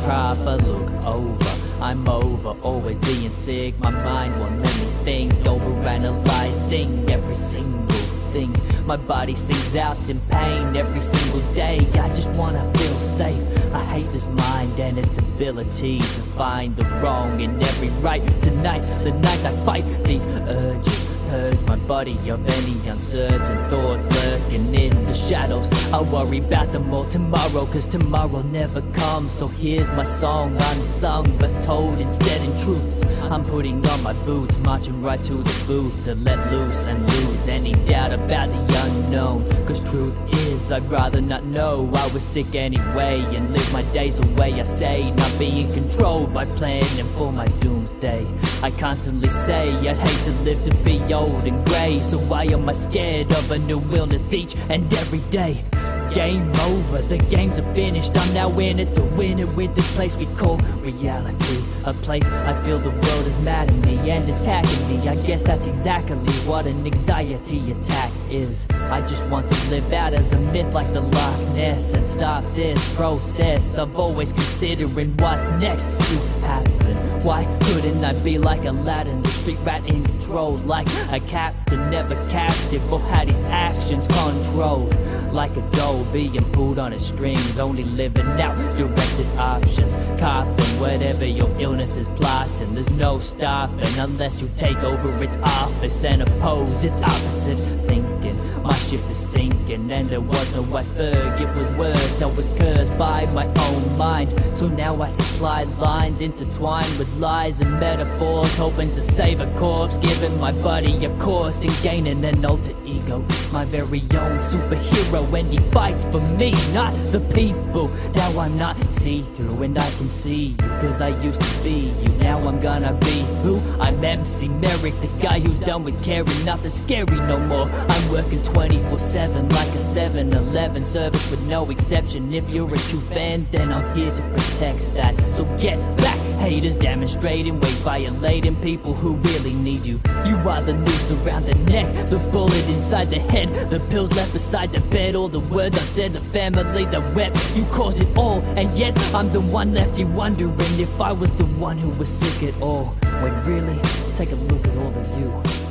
proper look over. I'm over, always being sick. My mind won't let me think, overanalyzing every single thing. My body sings out in pain every single day. I just wanna feel safe. I hate this mind and its ability to find the wrong in every right. Tonight, the night I fight these urges, purge my body of any uncertain thoughts lurking in the shadows. I'll worry about them all tomorrow, cause tomorrow never comes. So here's my song, unsung but told instead in truths. I'm putting on my boots, marching right to the booth to let loose and lose any doubt about the unknown. Cause truth is, I'd rather not know. I was sick anyway and live my days the way I say, not being controlled by planning for my doomsday. I constantly say I'd hate to live to be old and grey, so why am I scared of a new illness each and every day? Game over, the games are finished. I'm now in it to win it with this place we call reality. A place I feel the world is mad at me and attacking me. I guess that's exactly what an anxiety attack is. I just want to live out as a myth like the Loch Ness and stop this process of always considering what's next to happen. Why couldn't I be like Aladdin, the street rat in control, like a captain, never captive, or had his actions controlled? Like a doll being pulled on its strings, only living out directed options, copping whatever your illness is plotting. There's no stopping unless you take over its office and oppose its opposite thinking. My ship is sinking and there was no iceberg, it was worse. I was cursed by my own mind, so now I supply lines intertwined with lies and metaphors, hoping to save a corpse, giving my body a course and gaining an alter ego, my very own superhero. And he fights for me, not the people. Now I'm not see-through and I can see you, cause I used to be you. Now I'm gonna be who? I'm MC Merrick, the guy who's done with caring, nothing scary no more. I'm working 24/7 like a 7-Eleven service with no exception. If you're a true fan, then I'm here to protect that. So get back, haters demonstrating, weight violating people who really need you. You are the noose around the neck, the bullet inside the head, the pills left beside the bed, all the words I've said, the family that wept. You caused it all, and yet I'm the one left you wondering if I was the one who was sick at all. When really, take a look at all of you.